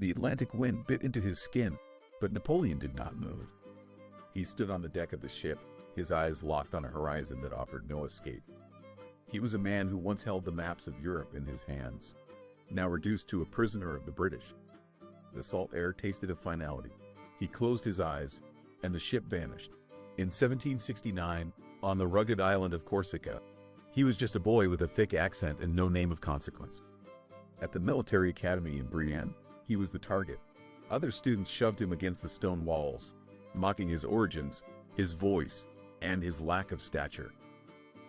The Atlantic wind bit into his skin, but Napoleon did not move. He stood on the deck of the ship, his eyes locked on a horizon that offered no escape. He was a man who once held the maps of Europe in his hands, now reduced to a prisoner of the British. The salt air tasted of finality. He closed his eyes, and the ship vanished. In 1769, on the rugged island of Corsica, he was just a boy with a thick accent and no name of consequence. At the military academy in Brienne, he was the target. Other students shoved him against the stone walls, mocking his origins, his voice, and his lack of stature.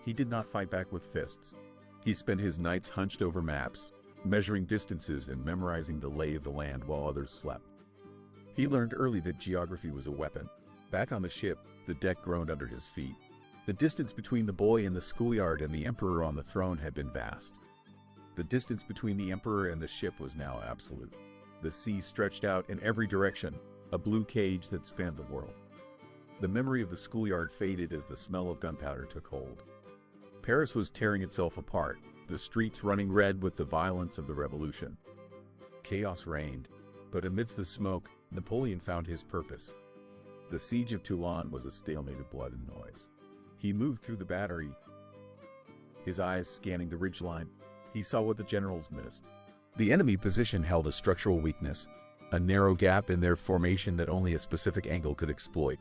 He did not fight back with fists. He spent his nights hunched over maps, measuring distances and memorizing the lay of the land while others slept. He learned early that geography was a weapon. Back on the ship, the deck groaned under his feet. The distance between the boy in the schoolyard and the emperor on the throne had been vast. The distance between the emperor and the ship was now absolute. The sea stretched out in every direction, a blue cage that spanned the world. The memory of the schoolyard faded as the smell of gunpowder took hold. Paris was tearing itself apart, the streets running red with the violence of the revolution. Chaos reigned, but amidst the smoke, Napoleon found his purpose. The siege of Toulon was a stalemate of blood and noise. He moved through the battery, his eyes scanning the ridgeline. He saw what the generals missed. The enemy position held a structural weakness, a narrow gap in their formation that only a specific angle could exploit.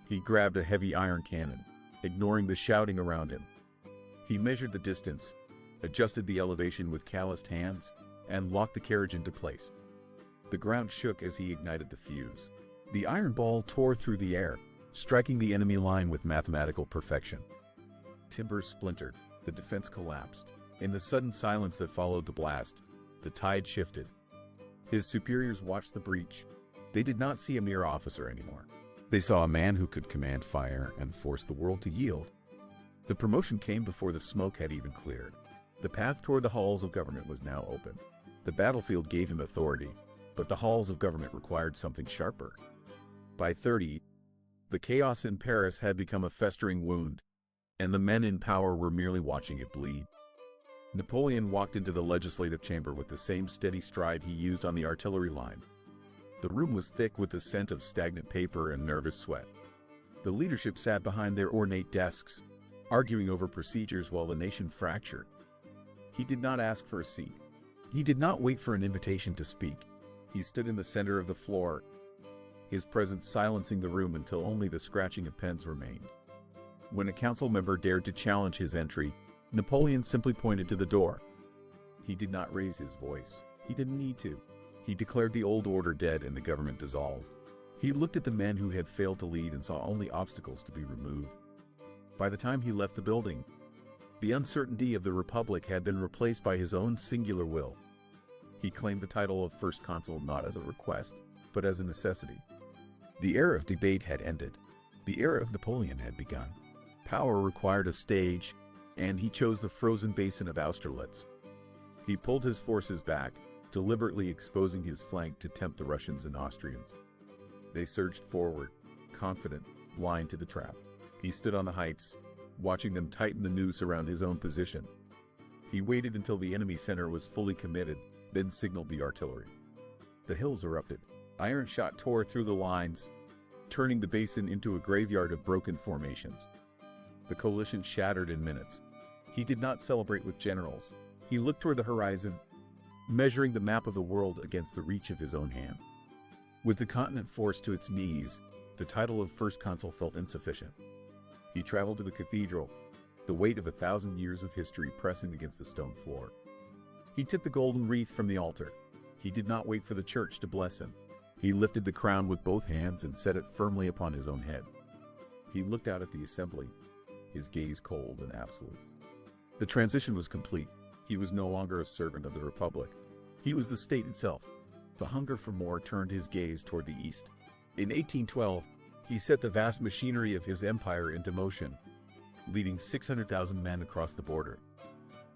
He grabbed a heavy iron cannon, ignoring the shouting around him. He measured the distance, adjusted the elevation with calloused hands, and locked the carriage into place. The ground shook as he ignited the fuse. The iron ball tore through the air, striking the enemy line with mathematical perfection. Timber splintered, the defense collapsed. In the sudden silence that followed the blast, the tide shifted. His superiors watched the breach. They did not see a mere officer anymore. They saw a man who could command fire and force the world to yield. The promotion came before the smoke had even cleared. The path toward the halls of government was now open. The battlefield gave him authority, but the halls of government required something sharper. By 30, the chaos in Paris had become a festering wound, and the men in power were merely watching it bleed. Napoleon walked into the legislative chamber with the same steady stride he used on the artillery line. The room was thick with the scent of stagnant paper and nervous sweat. The leadership sat behind their ornate desks, arguing over procedures while the nation fractured. He did not ask for a seat. He did not wait for an invitation to speak. He stood in the center of the floor, his presence silencing the room until only the scratching of pens remained. When a council member dared to challenge his entry, Napoleon simply pointed to the door. He did not raise his voice. He didn't need to. He declared the old order dead and the government dissolved. He looked at the men who had failed to lead and saw only obstacles to be removed. By the time he left the building, the uncertainty of the Republic had been replaced by his own singular will. He claimed the title of First Consul not as a request, but as a necessity. The era of debate had ended. The era of Napoleon had begun. Power required a stage, and he chose the frozen basin of Austerlitz. He pulled his forces back, deliberately exposing his flank to tempt the Russians and Austrians. They surged forward, confident, blind to the trap. He stood on the heights, watching them tighten the noose around his own position. He waited until the enemy center was fully committed, then signaled the artillery. The hills erupted. Iron shot tore through the lines, turning the basin into a graveyard of broken formations. The coalition shattered in minutes. He did not celebrate with generals. He looked toward the horizon, measuring the map of the world against the reach of his own hand. With the continent forced to its knees, the title of First Consul felt insufficient. He traveled to the cathedral, the weight of 1,000 years of history pressing against the stone floor. He took the golden wreath from the altar. He did not wait for the church to bless him. He lifted the crown with both hands and set it firmly upon his own head. He looked out at the assembly, his gaze cold and absolute. The transition was complete. He was no longer a servant of the Republic. He was the state itself. The hunger for more turned his gaze toward the east. In 1812, he set the vast machinery of his empire into motion, leading 600,000 men across the border.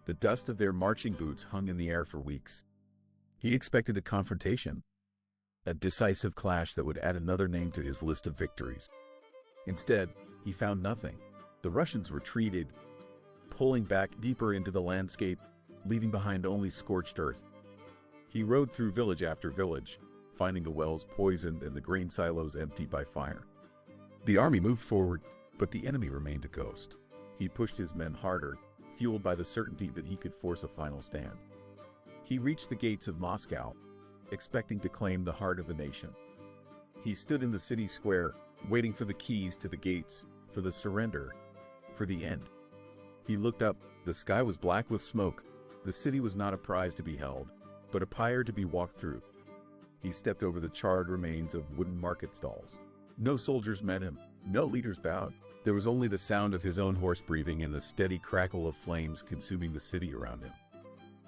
The dust of their marching boots hung in the air for weeks. He expected a confrontation, a decisive clash that would add another name to his list of victories. Instead, he found nothing. The Russians retreated, pulling back deeper into the landscape, leaving behind only scorched earth. He rode through village after village, finding the wells poisoned and the grain silos emptied by fire. The army moved forward, but the enemy remained a ghost. He pushed his men harder, fueled by the certainty that he could force a final stand. He reached the gates of Moscow, expecting to claim the heart of the nation. He stood in the city square, waiting for the keys to the gates, for the surrender, for the end. He looked up. The sky was black with smoke. The city was not a prize to be held, but a pyre to be walked through. He stepped over the charred remains of wooden market stalls. No soldiers met him. No leaders bowed. There was only the sound of his own horse breathing and the steady crackle of flames consuming the city around him.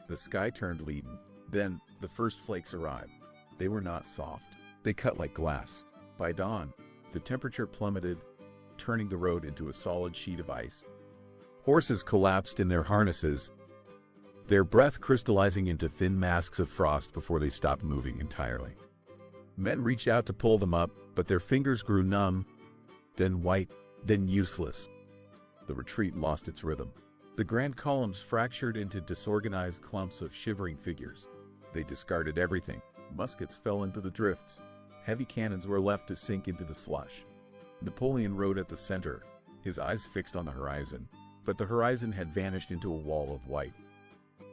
The sky turned leaden. Then, the first flakes arrived. They were not soft. They cut like glass. By dawn, the temperature plummeted, turning the road into a solid sheet of ice. Horses collapsed in their harnesses, their breath crystallizing into thin masks of frost before they stopped moving entirely. Men reached out to pull them up, but their fingers grew numb, then white, then useless. The retreat lost its rhythm. The grand columns fractured into disorganized clumps of shivering figures. They discarded everything. Muskets fell into the drifts. Heavy cannons were left to sink into the slush. Napoleon rode at the center, his eyes fixed on the horizon, but the horizon had vanished into a wall of white.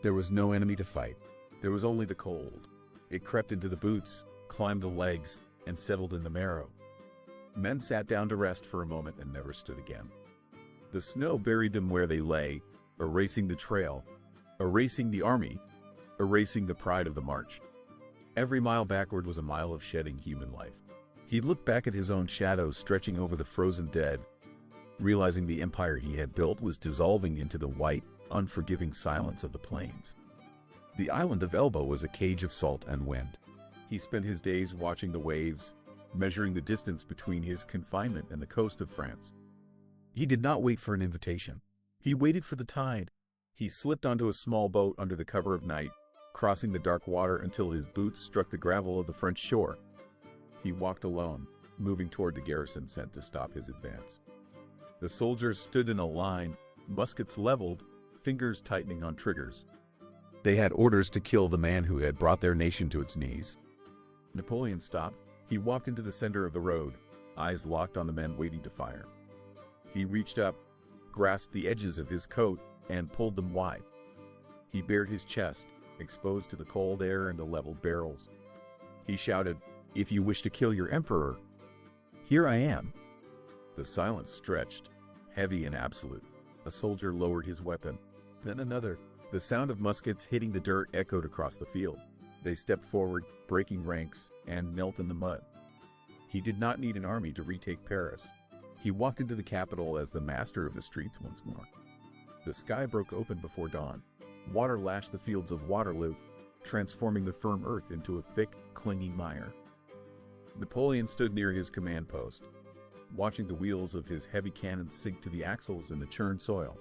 There was no enemy to fight. There was only the cold. It crept into the boots, climbed the legs, and settled in the marrow. Men sat down to rest for a moment and never stood again. The snow buried them where they lay, erasing the trail, erasing the army, erasing the pride of the march. Every mile backward was a mile of shedding human life. He looked back at his own shadow stretching over the frozen dead, realizing the empire he had built was dissolving into the white, unforgiving silence of the plains. The island of Elba was a cage of salt and wind. He spent his days watching the waves, measuring the distance between his confinement and the coast of France. He did not wait for an invitation. He waited for the tide. He slipped onto a small boat under the cover of night, crossing the dark water until his boots struck the gravel of the French shore. He walked alone, moving toward the garrison sent to stop his advance. The soldiers stood in a line, muskets leveled, fingers tightening on triggers. They had orders to kill the man who had brought their nation to its knees. Napoleon stopped. He walked into the center of the road, eyes locked on the men waiting to fire. He reached up, grasped the edges of his coat, and pulled them wide. He bared his chest, exposed to the cold air and the leveled barrels. He shouted, "If you wish to kill your emperor, here I am." The silence stretched, heavy and absolute. A soldier lowered his weapon, then another. The sound of muskets hitting the dirt echoed across the field. They stepped forward, breaking ranks, and knelt in the mud. He did not need an army to retake Paris. He walked into the capital as the master of the streets once more. The sky broke open before dawn. Water lashed the fields of Waterloo, transforming the firm earth into a thick, clinging mire. Napoleon stood near his command post, watching the wheels of his heavy cannons sink to the axles in the churned soil.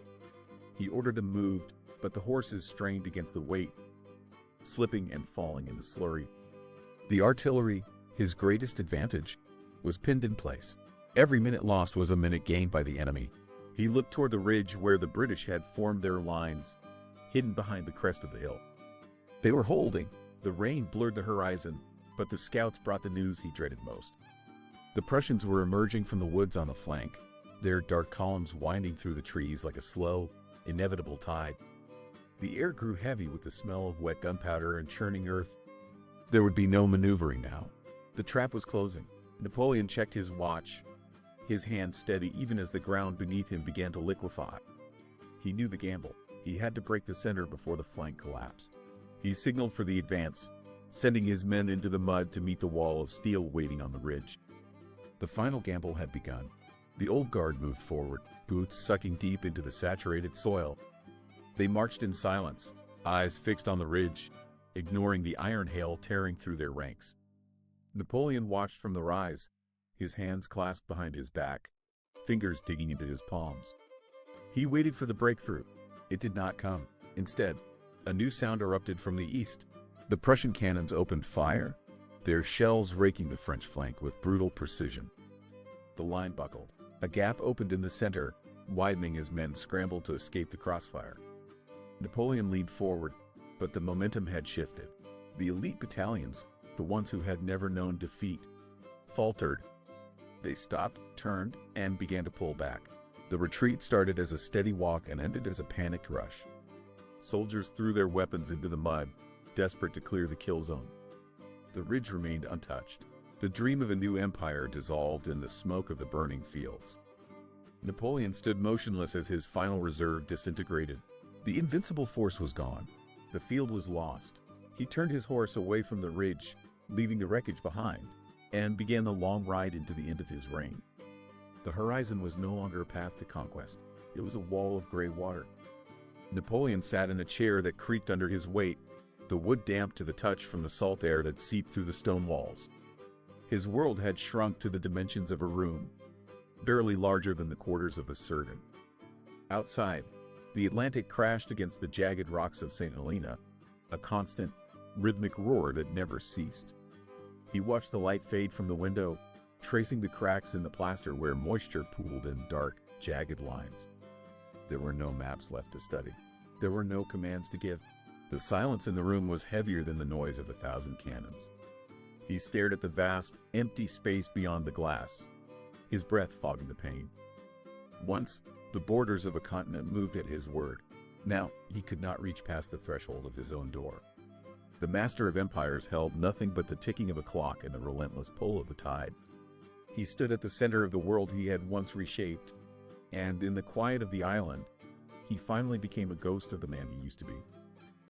He ordered them moved, but the horses strained against the weight, slipping and falling in the slurry. The artillery, his greatest advantage, was pinned in place. Every minute lost was a minute gained by the enemy. He looked toward the ridge where the British had formed their lines, hidden behind the crest of the hill. They were holding. The rain blurred the horizon, but the scouts brought the news he dreaded most. The Prussians were emerging from the woods on the flank, their dark columns winding through the trees like a slow, inevitable tide. The air grew heavy with the smell of wet gunpowder and churning earth. There would be no maneuvering now. The trap was closing. Napoleon checked his watch, his hand steady even as the ground beneath him began to liquefy. He knew the gamble. He had to break the center before the flank collapsed. He signaled for the advance, sending his men into the mud to meet the wall of steel waiting on the ridge. The final gamble had begun. The old guard moved forward, boots sucking deep into the saturated soil. They marched in silence, eyes fixed on the ridge, ignoring the iron hail tearing through their ranks. Napoleon watched from the rise, his hands clasped behind his back, fingers digging into his palms. He waited for the breakthrough. It did not come. Instead, a new sound erupted from the east. The Prussian cannons opened fire, their shells raking the French flank with brutal precision. The line buckled. A gap opened in the center, widening as men scrambled to escape the crossfire. Napoleon leaned forward, but the momentum had shifted. The elite battalions, the ones who had never known defeat, faltered. They stopped, turned, and began to pull back. The retreat started as a steady walk and ended as a panicked rush. Soldiers threw their weapons into the mud, desperate to clear the kill zone. The ridge remained untouched. The dream of a new empire dissolved in the smoke of the burning fields. Napoleon stood motionless as his final reserve disintegrated. The invincible force was gone. The field was lost. He turned his horse away from the ridge, leaving the wreckage behind, and began the long ride into the end of his reign. The horizon was no longer a path to conquest. It was a wall of gray water. Napoleon sat in a chair that creaked under his weight, the wood damp to the touch from the salt air that seeped through the stone walls. His world had shrunk to the dimensions of a room, barely larger than the quarters of a surgeon. Outside, the Atlantic crashed against the jagged rocks of St. Helena, a constant, rhythmic roar that never ceased. He watched the light fade from the window, tracing the cracks in the plaster where moisture pooled in dark, jagged lines. There were no maps left to study. There were no commands to give. The silence in the room was heavier than the noise of 1,000 cannons. He stared at the vast, empty space beyond the glass, his breath fogging the pain. Once, the borders of a continent moved at his word. Now, he could not reach past the threshold of his own door. The master of empires held nothing but the ticking of a clock and the relentless pull of the tide. He stood at the center of the world he had once reshaped, and in the quiet of the island, he finally became a ghost of the man he used to be.